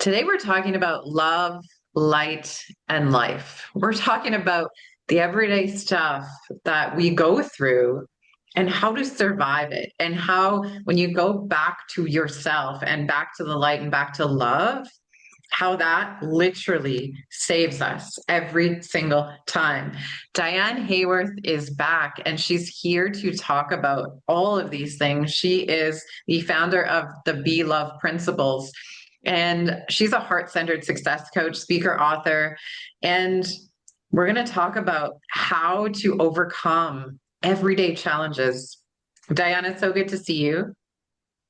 Today, we're talking about love, light, and life. We're talking about the everyday stuff that we go through and how to survive it. And how, when you go back to yourself and back to the light and back to love, how that literally saves us every single time. Diane Hayworth is back and she's here to talk about all of these things. She is the founder of the Be Love Principles, and she's a heart centered success coach, speaker, author. And we're going to talk about how to overcome everyday challenges. Diane, it's so good to see you.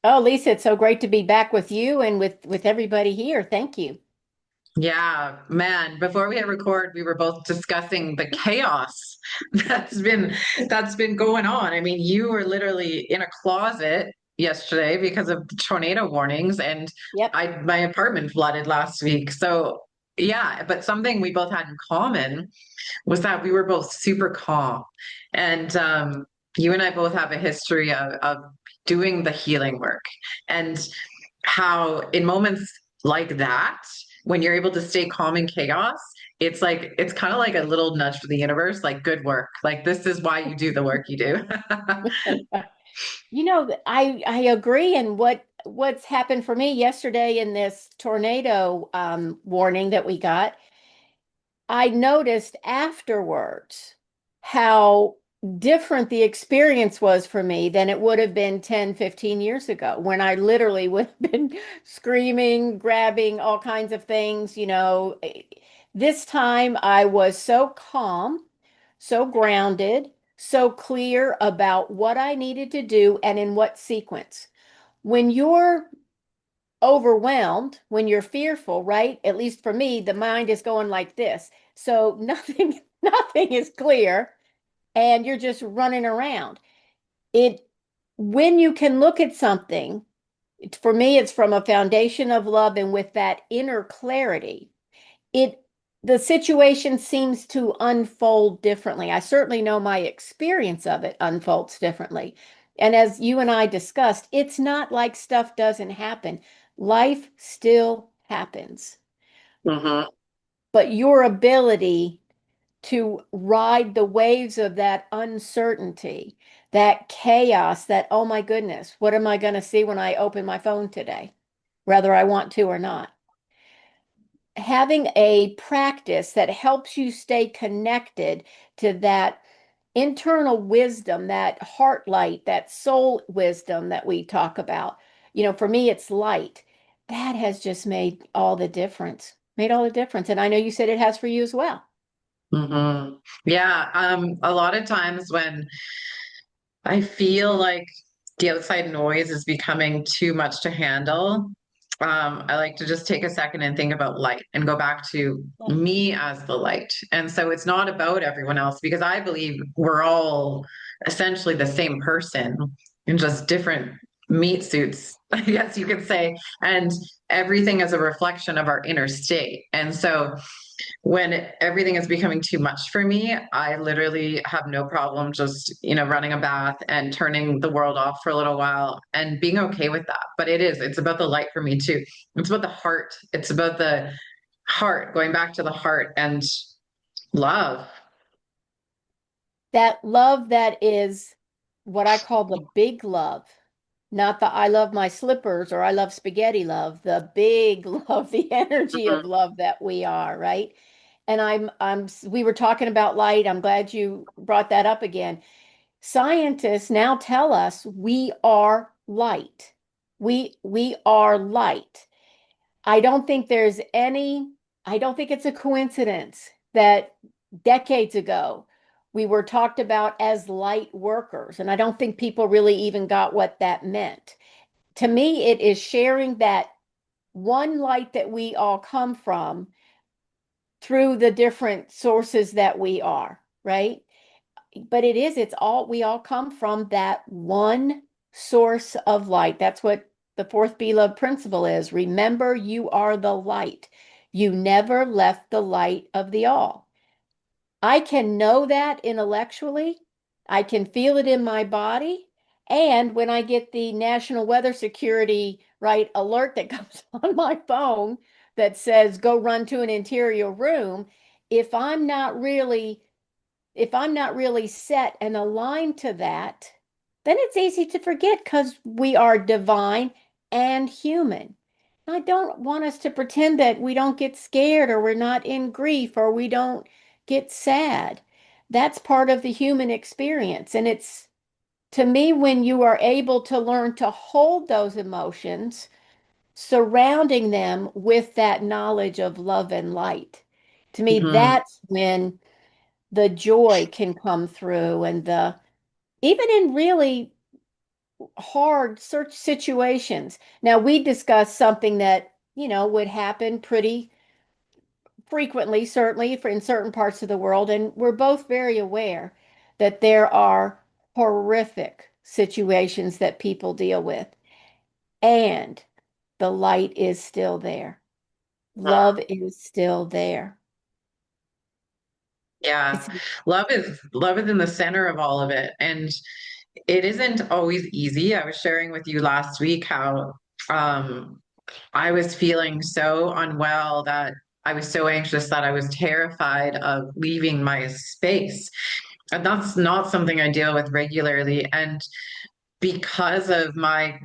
Oh, Lisa, it's so great to be back with you and with everybody here. Thank you. Yeah, man, before we hit record, we were both discussing the chaos that's been that's been going on. I mean, you were literally in a closet yesterday because of the tornado warnings, and Yep. my apartment flooded last week. So, yeah, but something we both had in common was that we were both super calm. And you and I both have a history of doing the healing work, and how in moments like that, when you're able to stay calm in chaos, it's kind of like a little nudge for the universe, like good work. Like this is why you do the work you do. I agree. And what's happened for me yesterday in this tornado warning that we got, I noticed afterwards how different the experience was for me than it would have been 10, 15 years ago when I literally would have been screaming, grabbing all kinds of things. This time I was so calm, so grounded, so clear about what I needed to do and in what sequence. When you're overwhelmed, when you're fearful, right? At least for me, the mind is going like this. So nothing, nothing is clear, and you're just running around. It, when you can look at something, for me, it's from a foundation of love, and with that inner clarity, it the situation seems to unfold differently. I certainly know my experience of it unfolds differently. And as you and I discussed, it's not like stuff doesn't happen. Life still happens. Hmm. But your ability to ride the waves of that uncertainty, that chaos, that, oh my goodness, what am I going to see when I open my phone today, whether I want to or not? Having a practice that helps you stay connected to that internal wisdom, that heart light, that soul wisdom that we talk about. For me, it's light. That has just made all the difference. Made all the difference. And I know you said it has for you as well. Hmm. Yeah, a lot of times when I feel like the outside noise is becoming too much to handle, I like to just take a second and think about light and go back to Yeah. me as the light. And so it's not about everyone else, because I believe we're all essentially the same person in just different meat suits, I guess you could say. And everything is a reflection of our inner state. And so when everything is becoming too much for me, I literally have no problem just, running a bath and turning the world off for a little while and being okay with that. But it's about the light for me too. It's about the heart. It's about the heart, going back to the heart and love. That love that is what I call the big love, not the I love my slippers or I love spaghetti love, the big love, the energy Mhm. of love that we are, right? And we were talking about light. I'm glad you brought that up again. Scientists now tell us we are light. We are light. I don't think there's any, I don't think it's a coincidence that decades ago we were talked about as light workers. And I don't think people really even got what that meant. To me, it is sharing that one light that we all come from through the different sources that we are, right? But it's all, we all come from that one source of light. That's what the fourth Be Love principle is. Remember, you are the light. You never left the light of the all. I can know that intellectually. I can feel it in my body. And when I get the National Weather Security, right, alert that comes on my phone that says go run to an interior room, if I'm not really if I'm not really set and aligned to that, then it's easy to forget because we are divine and human. I don't want us to pretend that we don't get scared or we're not in grief or we don't get sad. That's part of the human experience. And it's to me, when you are able to learn to hold those emotions, surrounding them with that knowledge of love and light, to me, Mhm. that's when the joy can come through and the even in really hard search situations. Now, we discussed something that, would happen pretty frequently, certainly for in certain parts of the world, and we're both very aware that there are horrific situations that people deal with, and the light is still there. Love is still there. Yeah. It's Love is in the center of all of it. And it isn't always easy. I was sharing with you last week how um I was feeling so unwell that I was so anxious that I was terrified of leaving my space. And that's not something I deal with regularly. And because of my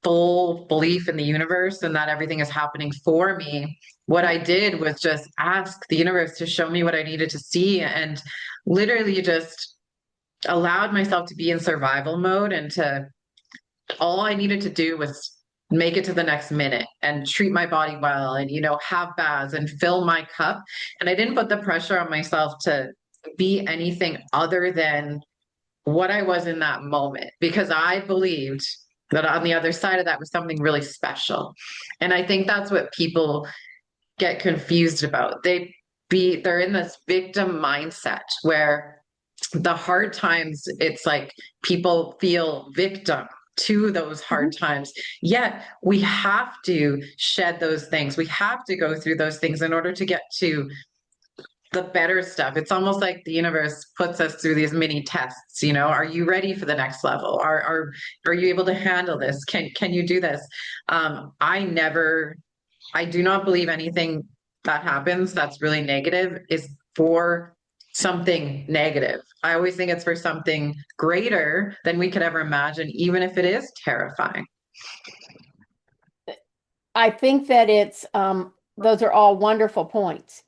full belief in the universe and that everything is happening for me, what yeah. I did was just ask the universe to show me what I needed to see and literally just allowed myself to be in survival mode and to all I needed to do was make it to the next minute and treat my body well and have baths and fill my cup, and I didn't put the pressure on myself to be anything other than what I was in that moment because I believed that on the other side of that was something really special. And I think that's what people get confused about. They're in this victim mindset where the hard times, it's like people feel victim to those hard Mhm. times. Yet we have to shed those things. We have to go through those things in order to get to the better stuff. It's almost like the universe puts us through these mini tests. Are you ready for the next level? Are you able to handle this? Can you do this? I do not believe anything that happens that's really negative is for something negative. I always think it's for something greater than we could ever imagine, even if it is terrifying. I think that it's those are all wonderful points.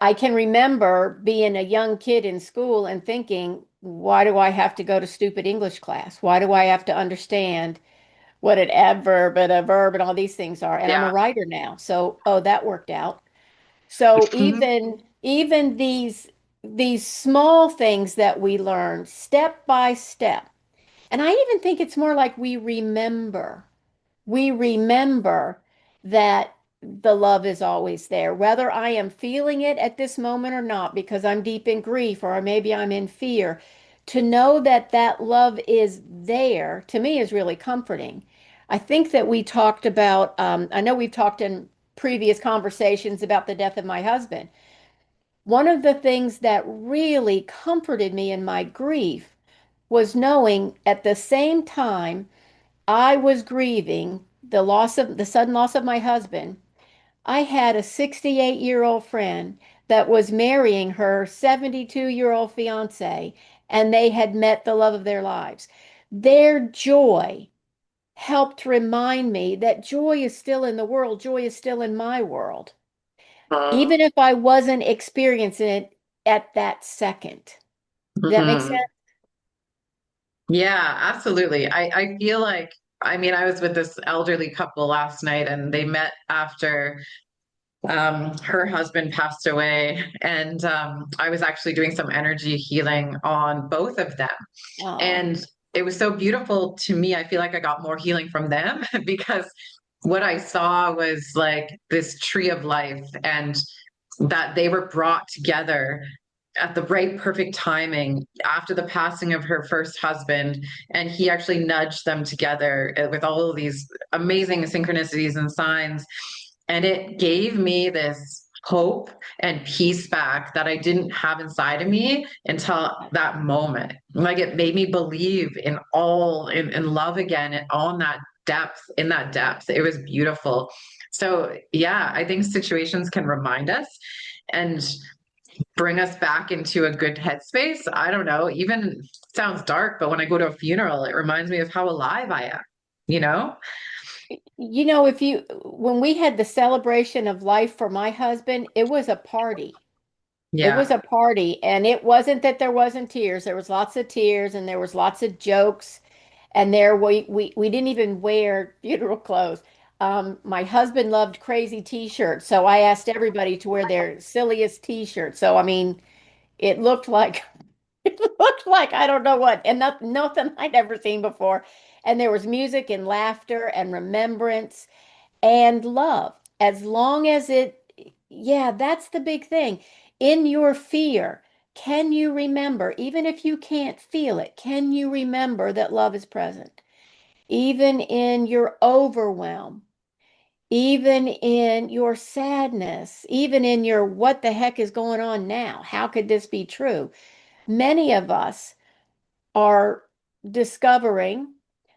I can remember being a young kid in school and thinking, why do I have to go to stupid English class? Why do I have to understand what an adverb and a verb and all these things are? And I'm a Yeah. writer now. So, oh, that worked out. So even these small things that we learn step by step. And I even think it's more like we remember that the love is always there, whether I am feeling it at this moment or not, because I'm deep in grief or maybe I'm in fear. To know that that love is there, to me, is really comforting. I think that we talked about, I know we've talked in previous conversations about the death of my husband. One of the things that really comforted me in my grief was knowing at the same time I was grieving the sudden loss of my husband. I had a 68-year-old friend that was marrying her 72-year-old fiance, and they had met the love of their lives. Their joy helped remind me that joy is still in the world, joy is still in my world, Mhm. even if I wasn't experiencing it at that second. Does that make sense? Mhm. Yeah, absolutely. I feel like, I mean, I was with this elderly couple last night and they met after her husband passed away. And I was actually doing some energy healing on both of them. Oh, And it was so beautiful to me. I feel like I got more healing from them because what I saw was like this tree of life and that they were brought together at the right perfect timing after the passing of her first husband, and he actually nudged them together with all of these amazing synchronicities and signs, and it gave me this hope and peace back that I didn't have inside of me until that moment. Like it made me believe in love again and on that in that depth. It was beautiful. So yeah, I think situations can remind us and bring us back into a good headspace. I don't know, even sounds dark, but when I go to a funeral, it reminds me of how alive I am, you know? You know, when we had the celebration of life for my husband, it was a party. It was Yeah. a party, and it wasn't that there wasn't tears. There was lots of tears, and there was lots of jokes, and there we didn't even wear funeral clothes. My husband loved crazy t-shirts, so I asked everybody to wear their silliest t-shirt. So I mean, it looked like it looked like I don't know what, and nothing I'd ever seen before. And there was music and laughter and remembrance and love. As long as yeah, that's the big thing. In your fear, can you remember, even if you can't feel it, can you remember that love is present? Even in your overwhelm, even in your sadness, even in your what the heck is going on now? How could this be true? Many of us are discovering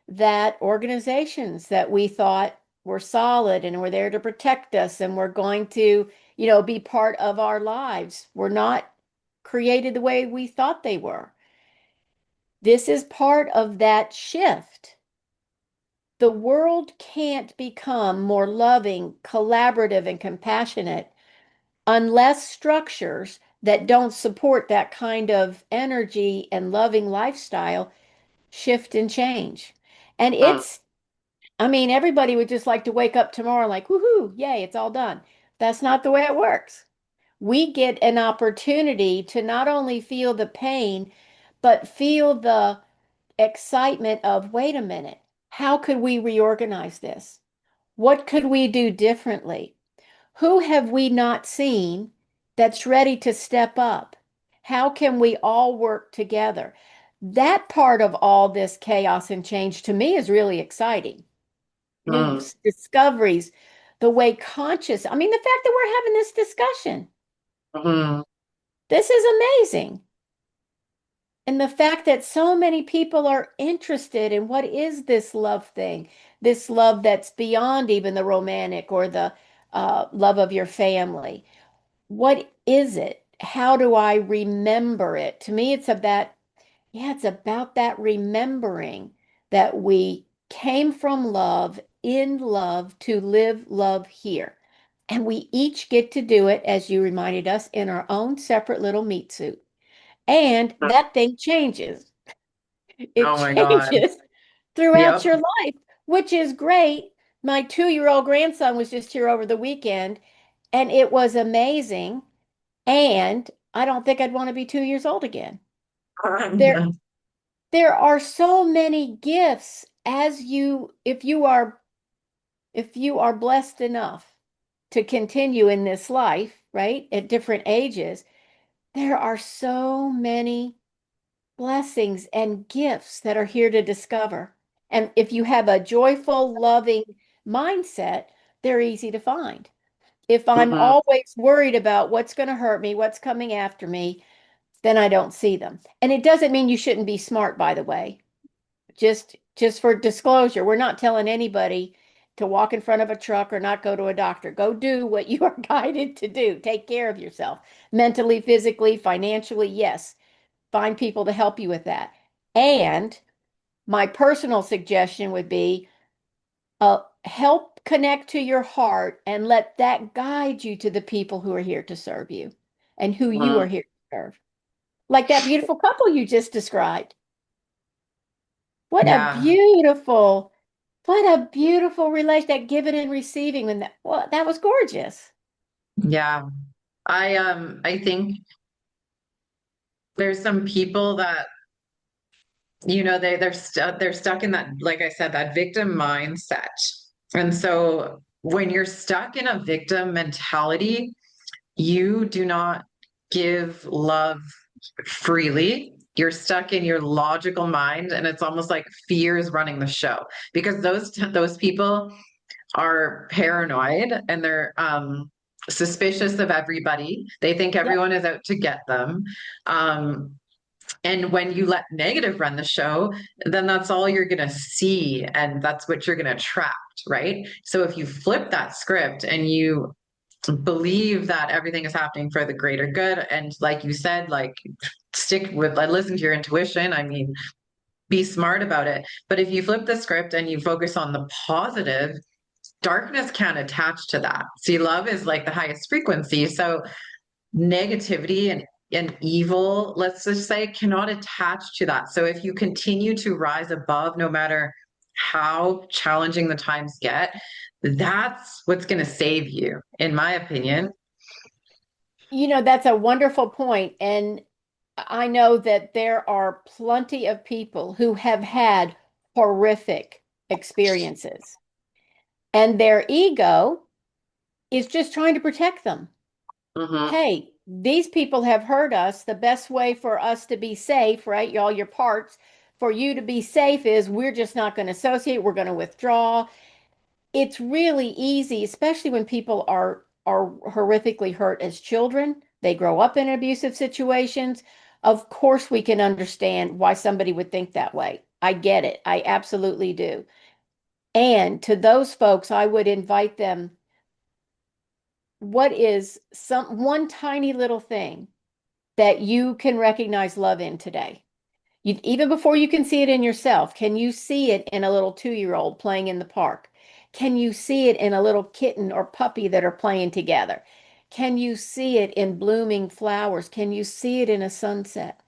that organizations that we thought were solid and were there to protect us and were going to, be part of our lives were not created the way we thought they were. This is part of that shift. The world can't become more loving, collaborative, and compassionate unless structures that don't support that kind of energy and loving lifestyle shift and change. And Mm, I mean, everybody would just like to wake up tomorrow like, woohoo, yay, it's all done. That's not the way it works. We get an opportunity to not only feel the pain, but feel the excitement of, wait a minute, how could we reorganize this? What could we do differently? Who have we not seen that's ready to step up? How can we all work together? That part of all this chaos and change to me is really exciting. New mm, discoveries, the way conscious, I mean, the fact that we're having this discussion, mm, this is amazing. And the fact that so many people are interested in what is this love thing, this love that's beyond even the romantic or the love of your family. What is it? How do I remember it? To me, it's about that remembering that we came from love, in love, to live love here. And we each get to do it, as you reminded us, in our own separate little meat suit. And mm. that thing changes. It Oh my God. changes throughout Yep. your life, which is great. My 2-year-old grandson was just here over the weekend, and it was amazing. And I don't think I'd want to be 2 years old again. There, there are so many gifts as if you are blessed enough to continue in this life, right? At different ages, there are so many blessings and gifts that are here to discover. And if you have a joyful, loving mindset, they're easy to find. If I'm Mhm. always worried about what's going to hurt me, what's coming after me, then I don't see them. And it doesn't mean you shouldn't be smart, by the way. Just for disclosure, we're not telling anybody to walk in front of a truck or not go to a doctor. Go do what you are guided to do. Take care of yourself mentally, physically, financially. Yes, find people to help you with that. And my personal suggestion would be help connect to your heart and let that guide you to the people who are here to serve you and who you Mhm. are here to serve. Like that beautiful couple you just described. What a Yeah. beautiful, what a beautiful relation, that giving and receiving. And that, well, that was gorgeous. Yeah. I think there's some people that, they're stuck in that, like I said, that victim mindset. And so when you're stuck in a victim mentality, you do not give love freely. You're stuck in your logical mind, and it's almost like fear is running the show because those people are paranoid and they're suspicious of everybody. They think Yep. everyone is out to get them. Um, And when you let negative run the show, then that's all you're going to see. And that's what you're going to attract, right? So if you flip that script and you believe that everything is happening for the greater good, and like you said, like stick with, like, listen to your intuition. I mean, be smart about it. But if you flip the script and you focus on the positive, darkness can't attach to that. See, love is like the highest frequency. So negativity and evil, let's just say, cannot attach to that. So if you continue to rise above, no matter how challenging the times get, that's what's going to save you, in my opinion. That's a wonderful point. And I know that there are plenty of people who have had horrific experiences, and their ego is just trying to protect them. Mm-hmm. Hey, these people have hurt us. The best way for us to be safe, right? All your parts for you to be safe is we're just not going to associate. We're going to withdraw. It's really easy, especially when people are horrifically hurt as children. They grow up in abusive situations. Of course, we can understand why somebody would think that way. I get it. I absolutely do. And to those folks, I would invite them, what is some one tiny little thing that you can recognize love in today? Even before you can see it in yourself, can you see it in a little 2-year-old playing in the park? Can you see it in a little kitten or puppy that are playing together? Can you see it in blooming flowers? Can you see it in a sunset?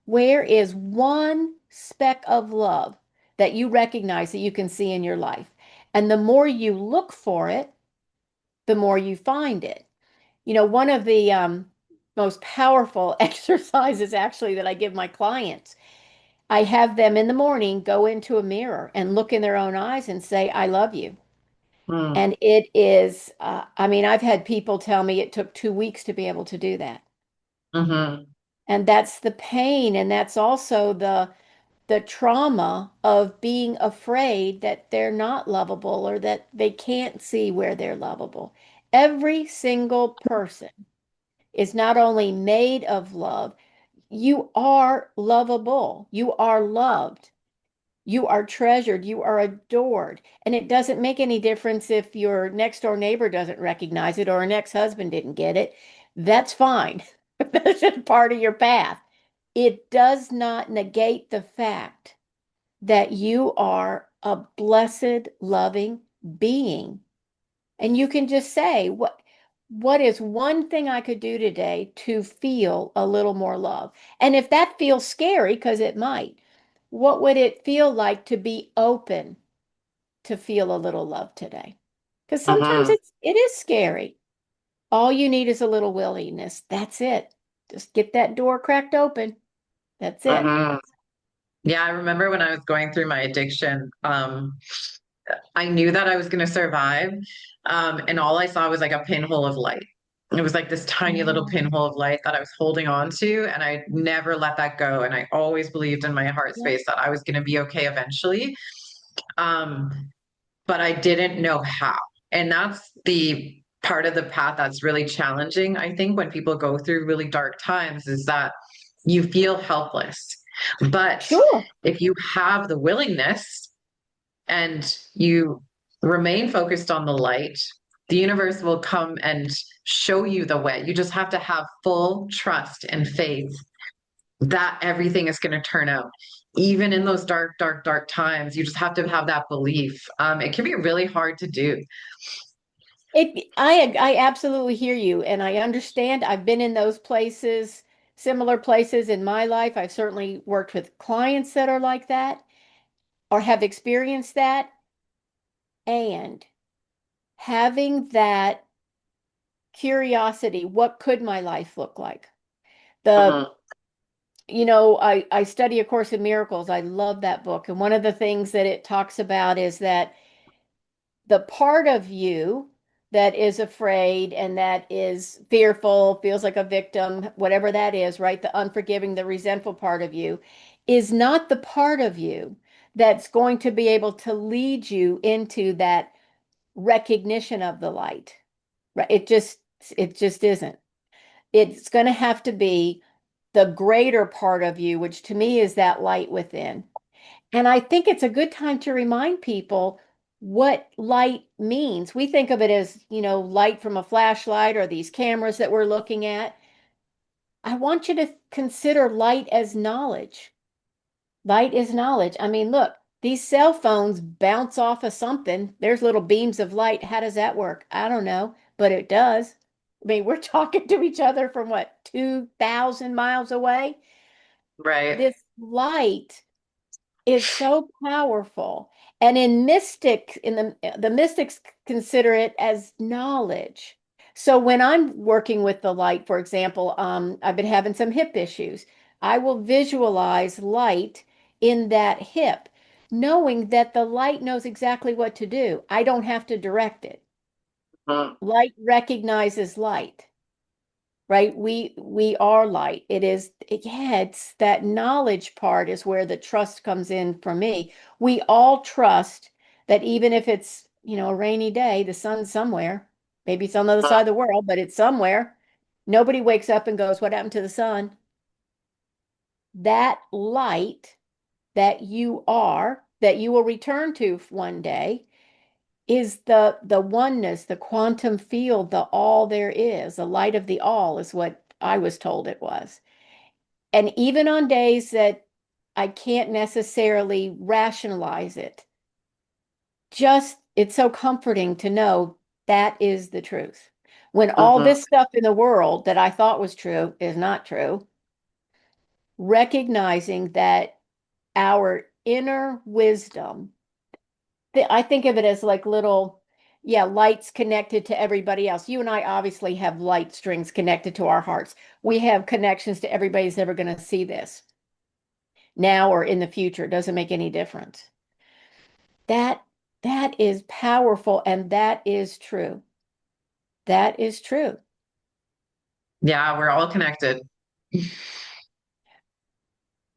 Where is one speck of love that you recognize that you can see in your life? And the more you look for it, the more you find it. One of the most powerful exercises actually that I give my clients, I have them in the morning go into a mirror and look in their own eyes and say, I love you. Mm-hmm. And it is, I mean, I've had people tell me it took 2 weeks to be able to do that. Mm-hmm. And that's the pain. And that's also the trauma of being afraid that they're not lovable or that they can't see where they're lovable. Every single person is not only made of love, you are lovable. You are loved. You are treasured. You are adored. And it doesn't make any difference if your next door neighbor doesn't recognize it or an ex-husband didn't get it. That's fine. That's just part of your path. It does not negate the fact that you are a blessed, loving being. And you can just say, what is one thing I could do today to feel a little more love? And if that feels scary, because it might, what would it feel like to be open to feel a little love today? Because sometimes Mm-hmm. it is scary. All you need is a little willingness. That's it. Just get that door cracked open. That's it. Mm-hmm. Yeah, I remember when I was going through my addiction, I knew that I was going to survive. And all I saw was like a pinhole of light. It was like this tiny little Oh, pinhole of light that I was holding on to, and I never let that go. And I always believed in my heart yeah. space that I was going to be okay eventually. Um, but I didn't know how. And that's the part of the path that's really challenging, I think, when people go through really dark times, is that you feel helpless. But Sure. if you have the willingness and you remain focused on the light, the universe will come and show you the way. You just have to have full trust and faith that everything is going to turn out. Even in those dark, dark, dark times, you just have to have that belief. It can be really hard to do. I absolutely hear you, and I understand. I've been in those places, similar places in my life. I've certainly worked with clients that are like that or have experienced that. And having that curiosity, what could my life look like? The, Mhm, I study A Course in Miracles. I love that book. And one of the things that it talks about is that the part of you that is afraid and that is fearful, feels like a victim, whatever that is, right? The unforgiving, the resentful part of you is not the part of you that's going to be able to lead you into that recognition of the light. Right? It just isn't. It's going to have to be the greater part of you, which to me is that light within. And I think it's a good time to remind people what light means. We think of it as, light from a flashlight or these cameras that we're looking at. I want you to consider light as knowledge. Light is knowledge. I mean, look, these cell phones bounce off of something. There's little beams of light. How does that work? I don't know, but it does. I mean, we're talking to each other from what, 2,000 miles away? Right. This light is so powerful. And in the mystics consider it as knowledge. So when I'm working with the light, for example, I've been having some hip issues. I will visualize light in that hip, knowing that the light knows exactly what to do. I don't have to direct it. Mhm. Light recognizes light, right? We are light. Yeah, it's that knowledge part is where the trust comes in for me. We all trust that even if it's, a rainy day, the sun's somewhere. Maybe it's on the other side of the world, but it's somewhere. Nobody wakes up and goes, "What happened to the sun?" That light that you are, that you will return to one day, is the oneness, the quantum field, the all there is. The light of the all is what I was told it was. And even on days that I can't necessarily rationalize it, just it's so comforting to know that is the truth. When all Mhm. this stuff in the world that I thought was true is not true, recognizing that our inner wisdom, I think of it as like little, yeah, lights connected to everybody else. You and I obviously have light strings connected to our hearts. We have connections to everybody who's ever going to see this now or in the future. It doesn't make any difference. That that is powerful and that is true. That is true. Yeah, we're all connected.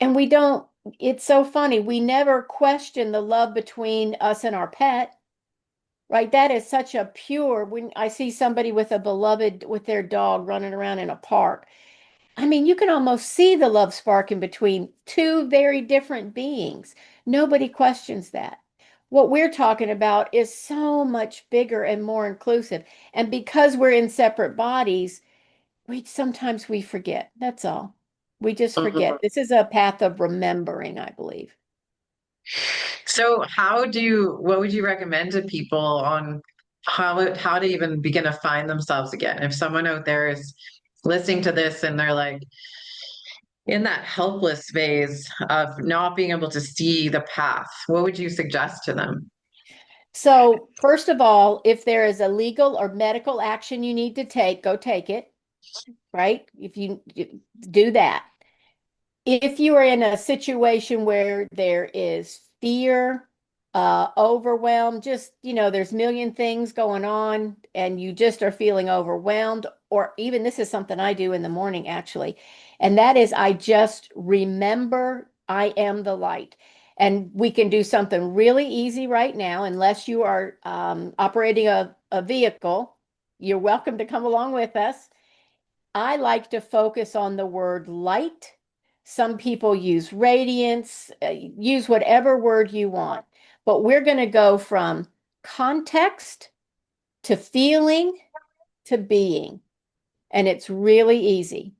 And it's so funny. We never question the love between us and our pet. Right? That is such a pure, when I see somebody with a beloved, with their dog running around in a park, I mean, you can almost see the love spark in between two very different beings. Nobody questions that. What we're talking about is so much bigger and more inclusive. And because we're in separate bodies, we forget. That's all. We just Mhm. forget. This is a path of remembering, I believe. So what would you recommend to people on how to even begin to find themselves again? If someone out there is listening to this and they're like in that helpless phase of not being able to see the path, what would you suggest to them? So, first of all, if there is a legal or medical action you need to take, go take it, right? If you do that. If you are in a situation where there is fear, overwhelm, just, there's a million things going on and you just are feeling overwhelmed, or even this is something I do in the morning actually, and that is I just remember I am the light. And we can do something really easy right now, unless you are operating a vehicle. You're welcome to come along with us. I like to focus on the word light. Some people use radiance, use whatever word you want, but we're going to go from context to feeling to being, and it's really easy.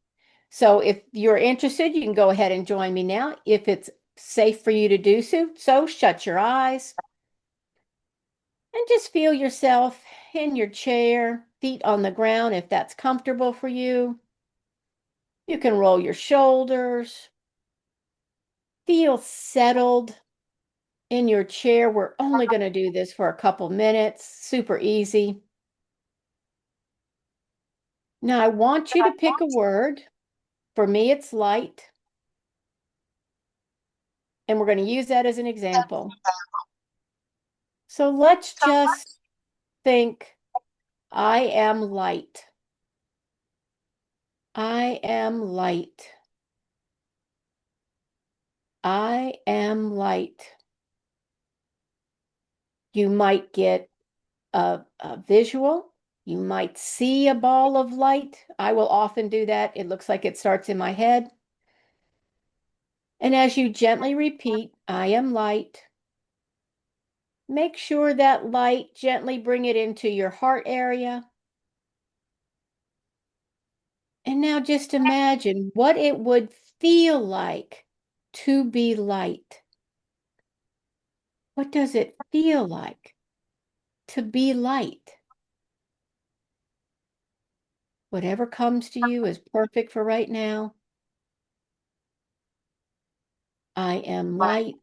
So if you're interested, you can go ahead and join me now. If it's safe for you to do so shut your eyes and just feel yourself in your chair, feet on the ground if that's comfortable for you. You can roll your shoulders. Feel settled in your chair. We're only going to do this for a couple minutes, super easy. Now, I want you to pick a word. For me, it's light, and we're going to use that as an example. So let's just think I am light. I am light. I am light. You might get a visual. You might see a ball of light. I will often do that. It looks like it starts in my head. And as you gently repeat, I am light, make sure that light, gently bring it into your heart area. And now just imagine what it would feel like to be light. What does it feel like to be light? Whatever comes to you is perfect for right now. I am light.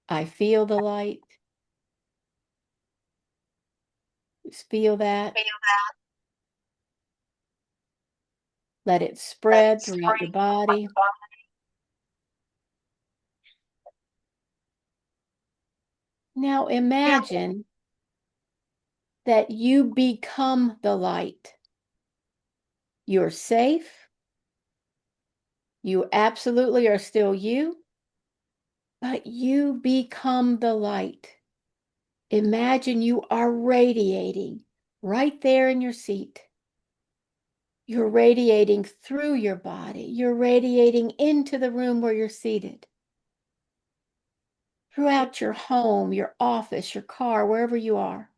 I feel the light. Just feel that. Let it spread throughout your body. Now imagine that you become the light. You're safe. You absolutely are still you, but you become the light. Imagine you are radiating right there in your seat. You're radiating through your body. You're radiating into the room where you're seated. Throughout your home, your office, your car, wherever you are.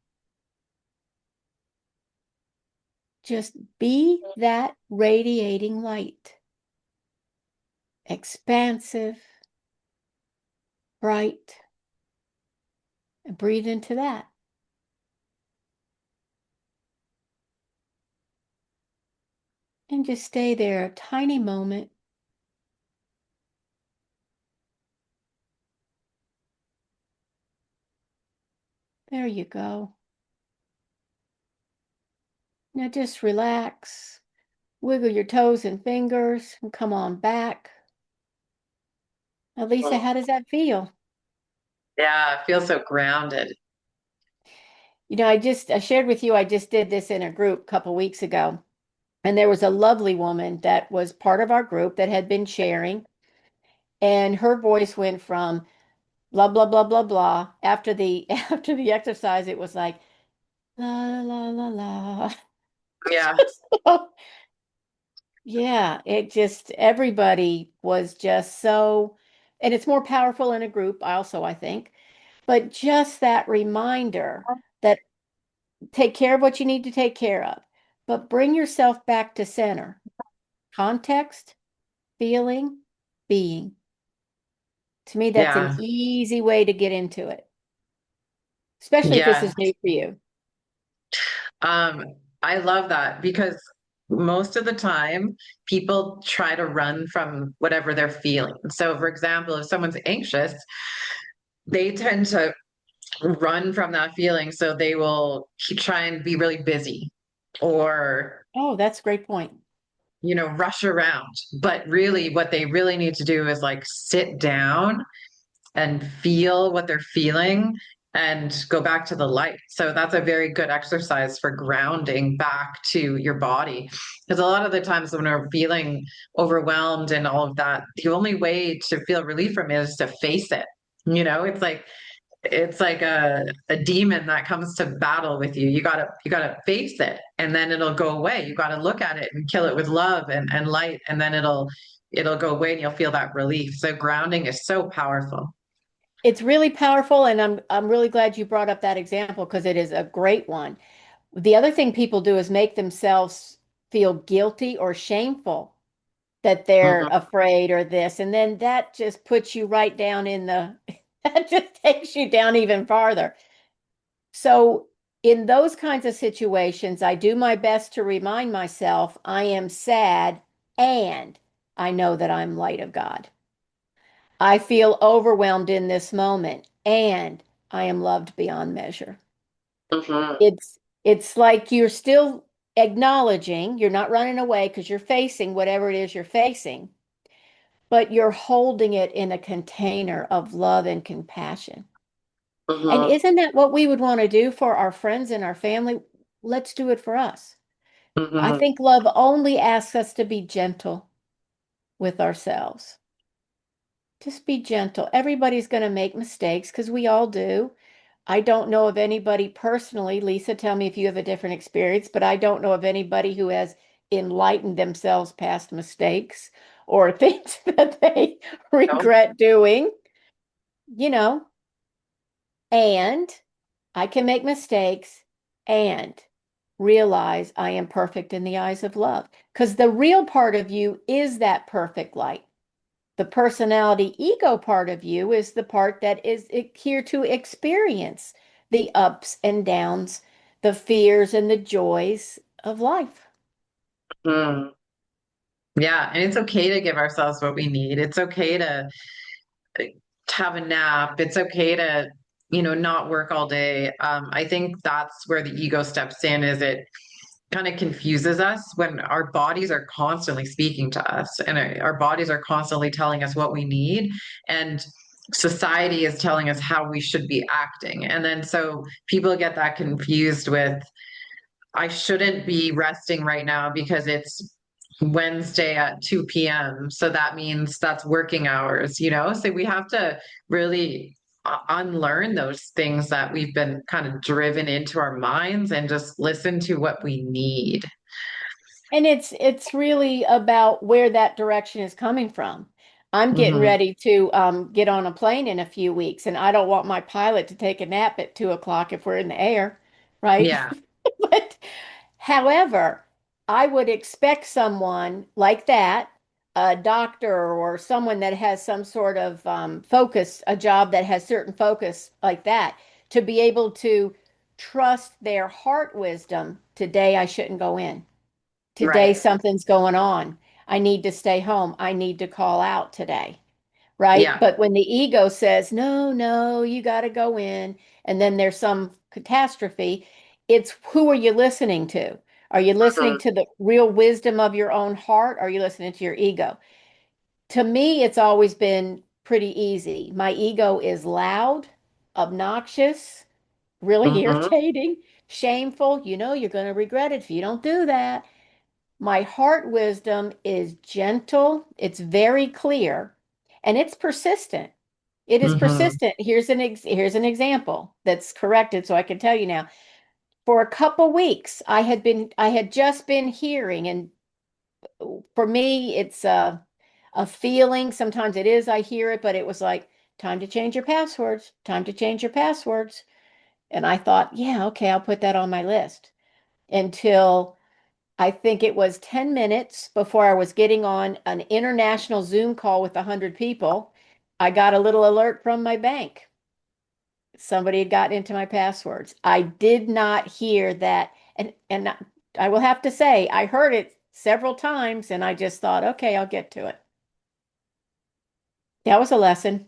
Just be that radiating light. Expansive, bright, and breathe into that. And just stay there a tiny moment. There you go. Now just relax, wiggle your toes and fingers, and come on back. Now, Lisa, how does that feel? Yeah, I feel so grounded. I shared with you, I just did this in a group a couple weeks ago. And there was a lovely woman that was part of our group that had been sharing, and her voice went from blah blah blah blah blah. After the after the exercise, it was like la la la la. Yeah, So, yeah, it just everybody was just so, and it's more powerful in a group also, I think. But just that reminder that take care of what you need to take care of, but bring yourself back to center. Context, feeling, being. To me, that's an yeah, easy way to get into it, especially if this yeah. is new for you. Um, I love that because most of the time people try to run from whatever they're feeling. So, for example, if someone's anxious, they tend to run from that feeling. So they will try and be really busy or, Oh, that's a great point. rush around. But really, what they really need to do is like sit down and feel what they're feeling and go back to the light. So that's a very good exercise for grounding back to your body. Because a lot of the times when we're feeling overwhelmed and all of that, the only way to feel relief from it is to face it. It's like a demon that comes to battle with you. You gotta face it and then it'll go away. You gotta look at it and kill it with love and light, and then it'll go away and you'll feel that relief. So grounding is so powerful. It's really powerful, and I'm really glad you brought up that example because it is a great one. The other thing people do is make themselves feel guilty or shameful that they're Mhm. afraid or this, and then that just puts you right down in the that just takes you down even farther. So in those kinds of situations, I do my best to remind myself I am sad and I know that I'm light of God. I feel overwhelmed in this moment and I am loved beyond measure. Mhm. It's like you're still acknowledging, you're not running away because you're facing whatever it is you're facing, but you're holding it in a container of love and compassion. And Mhm. isn't that what we would want to do for our friends and our family? Let's do it for us. I Mhm. think love only asks us to be gentle with ourselves. Just be gentle. Everybody's going to make mistakes because we all do. I don't know of anybody personally, Lisa, tell me if you have a different experience, but I don't know of anybody who has enlightened themselves past mistakes or things that they No. regret doing, you know, and I can make mistakes and realize I am perfect in the eyes of love. Because the real part of you is that perfect light. The personality ego part of you is the part that is here to experience the ups and downs, the fears and the joys of life. Mm. Yeah, and it's okay to give ourselves what we need. It's okay to have a nap. It's okay to, not work all day. I think that's where the ego steps in, is it kind of confuses us when our bodies are constantly speaking to us and our bodies are constantly telling us what we need. And society is telling us how we should be acting. And then so people get that confused with, I shouldn't be resting right now because it's Wednesday at 2 p.m. So that means that's working hours. So we have to really unlearn those things that we've been kind of driven into our minds and just listen to what we need. And it's really about where that direction is coming from. I'm getting Hmm. ready to get on a plane in a few weeks, and I don't want my pilot to take a nap at 2 o'clock if we're in the air, right? Yeah. But however, I would expect someone like that, a doctor or someone that has some sort of focus, a job that has certain focus like that, to be able to trust their heart wisdom. Today, I shouldn't go in. Today, Right. something's going on. I need to stay home. I need to call out today, right? Yeah. But when the ego says, no, no, you got to go in, and then there's some catastrophe, it's who are you listening to? Are you listening Mhm. to the real wisdom of your own heart? Or are you listening to your ego? To me, it's always been pretty easy. My ego is loud, obnoxious, really Mhm. irritating, shameful. You know, you're going to regret it if you don't do that. My heart wisdom is gentle, it's very clear, and it's persistent. It is Mhm. persistent. Here's an example that's corrected so I can tell you now. For a couple weeks, I had just been hearing, and for me it's a feeling. Sometimes it is I hear it, but it was like time to change your passwords, time to change your passwords. And I thought, yeah, okay, I'll put that on my list until I think it was 10 minutes before I was getting on an international Zoom call with 100 people. I got a little alert from my bank. Somebody had gotten into my passwords. I did not hear that. And I will have to say, I heard it several times and I just thought, okay, I'll get to it. That was a lesson.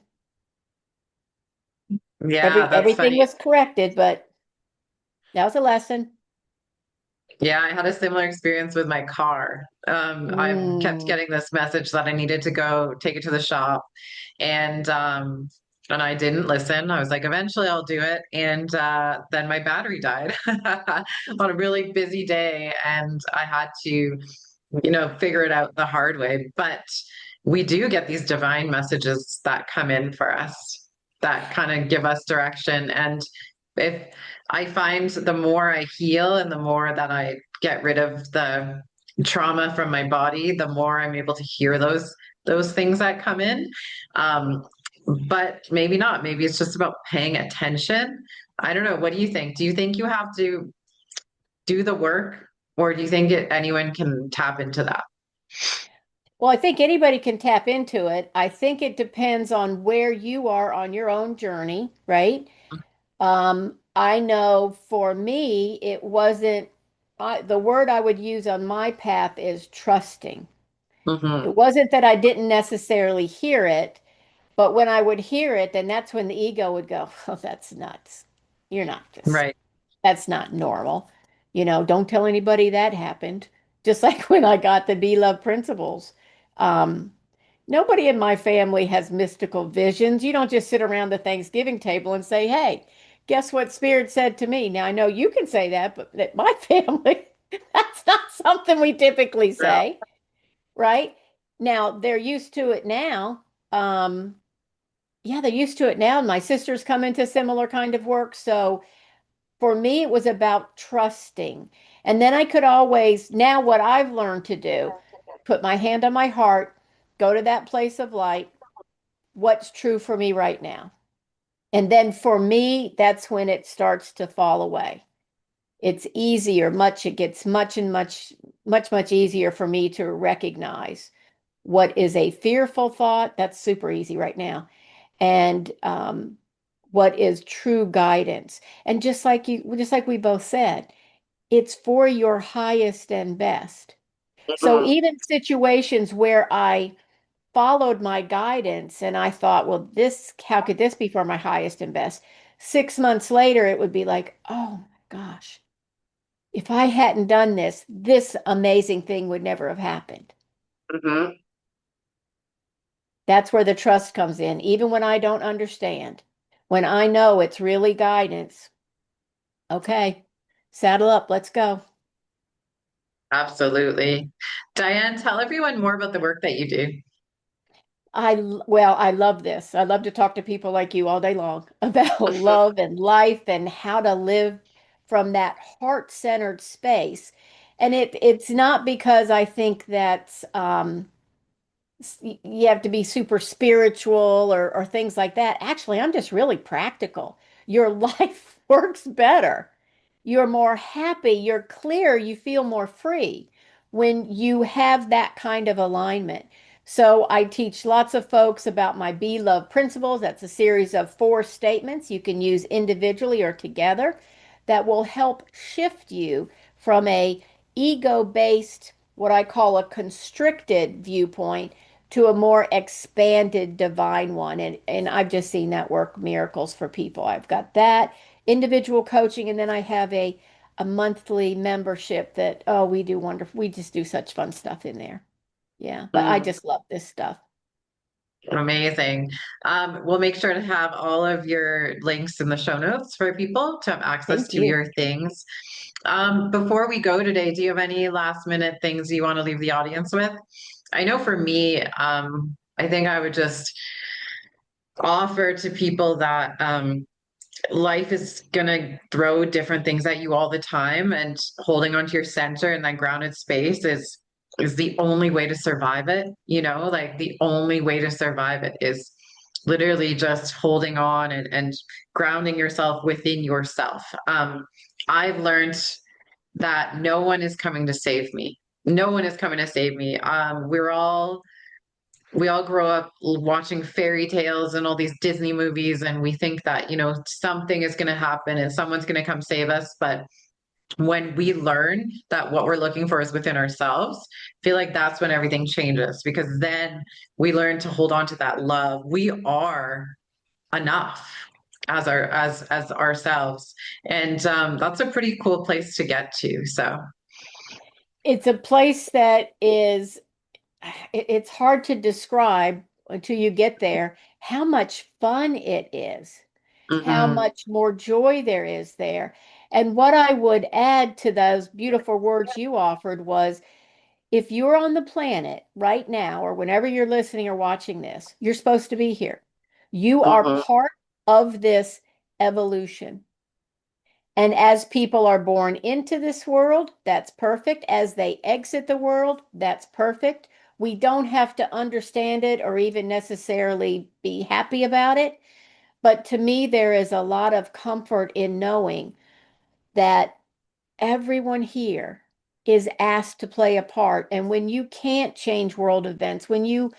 Yeah, that's Everything funny. was corrected, but that was a lesson. Yeah, I had a similar experience with my car. I kept Mm. getting this message that I needed to go take it to the shop, and I didn't listen. I was like, eventually I'll do it, and then my battery died on a really busy day, and I had to, figure it out the hard way. But we do get these divine messages that come in for us that kind of give us direction. And if I find the more I heal and the more that I get rid of the trauma from my body, the more I'm able to hear those things that come in. Um, but maybe not. Maybe it's just about paying attention. I don't know. What do you think? Do you think you have to do the work, or do you think anyone can tap into that? Well, I think anybody can tap into it. I think it depends on where you are on your own journey, right? I know for me, it wasn't, the word I would use on my path is trusting. Hmm. It wasn't that I didn't necessarily hear it, but when I would hear it, then that's when the ego would go, oh, that's nuts. You're not just, Right. that's not normal. You know, don't tell anybody that happened. Just like when I got the Be Love principles. Um, Nobody in my family has mystical visions. You don't just sit around the Thanksgiving table and say, hey, guess what Spirit said to me? Now, I know you can say that, but that my family, that's not something we typically Yeah. say, right? Now, they're used to it now. Um, yeah, they're used to it now. My sisters come into similar kind of work. So for me, it was about trusting. And then I could always, now what I've learned to do, put my hand on my heart, go to that place of light. What's true for me right now? And then for me, that's when it starts to fall away. It's easier, it gets much easier for me to recognize what is a fearful thought. That's super easy right now. And what is true guidance. And just like we both said, it's for your highest and best. So Mhm. even situations where I followed my guidance and I thought, well, how could this be for my highest and best? 6 months later, it would be like, oh my gosh, if I hadn't done this, this amazing thing would never have happened. Mhm. That's where the trust comes in, even when I don't understand. When I know it's really guidance, okay, saddle up, let's go. Absolutely. Diane, tell everyone more about the work that you do. Well, I love this. I love to talk to people like you all day long about love and life and how to live from that heart-centered space. And it's not because I think that you have to be super spiritual or things like that. Actually, I'm just really practical. Your life works better. You're more happy, you're clear, you feel more free when you have that kind of alignment. So I teach lots of folks about my Be Love principles. That's a series of 4 statements you can use individually or together that will help shift you from a ego-based, what I call a constricted viewpoint to a more expanded divine one. And I've just seen that work miracles for people. I've got that individual coaching, and then I have a monthly membership that, oh, we do wonderful. We just do such fun stuff in there. Yeah, but I Mm, just love this stuff. amazing. We'll make sure to have all of your links in the show notes for people to have access Thank to you. your things. Before we go today, do you have any last minute things you want to leave the audience with? I know for me, I think I would just offer to people that life is going to throw different things at you all the time, and holding onto your center and that grounded space is the only way to survive it. Like the only way to survive it is literally just holding on and grounding yourself within yourself. I've learned that no one is coming to save me. No one is coming to save me. We all grow up watching fairy tales and all these Disney movies, and we think that, something is going to happen and someone's going to come save us. But when we learn that what we're looking for is within ourselves, I feel like that's when everything changes, because then we learn to hold on to that love. We are enough as ourselves. And that's a pretty cool place to get to. So, It's a place that is, it's hard to describe until you get there how much fun it is, how mhm, much more joy there is there. And what I would add to those beautiful words you offered was, if you're on the planet right now, or whenever you're listening or watching this, you're supposed to be here. You are mhm, part of this evolution. And as people are born into this world, that's perfect. As they exit the world, that's perfect. We don't have to understand it or even necessarily be happy about it. But to me, there is a lot of comfort in knowing that everyone here is asked to play a part. And when you can't change world events, when you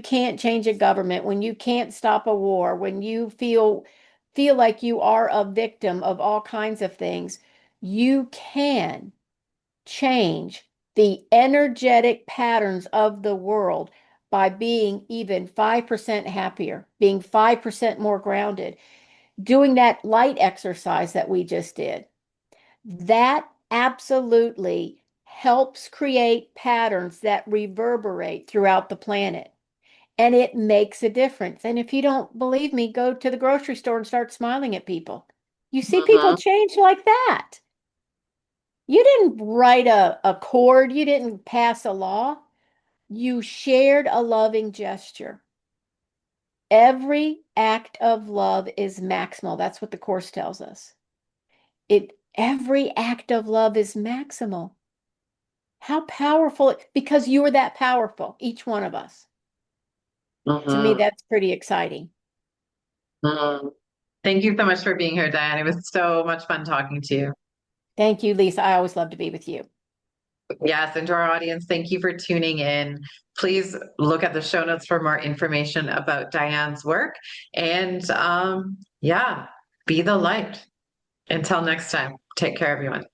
can't change a government, when you can't stop a war, when you feel like you are a victim of all kinds of things, you can change the energetic patterns of the world by being even 5% happier, being 5% more grounded, doing that light exercise that we just did. That absolutely helps create patterns that reverberate throughout the planet. And it makes a difference. And if you don't believe me, go to the grocery store and start smiling at people. You see people mhm. change like that. You didn't write a chord, you didn't pass a law. You shared a loving gesture. Every act of love is maximal. That's what the Course tells us. Every act of love is maximal. How powerful, because you are that powerful, each one of us. To me, Mhm. that's pretty exciting. Mhm. Thank you so much for being here, Diane. It was so much fun talking to you. Thank you, Lisa. I always love to be with you. Yes, and to our audience, thank you for tuning in. Please look at the show notes for more information about Diane's work. And yeah, be the light. Until next time, take care, everyone.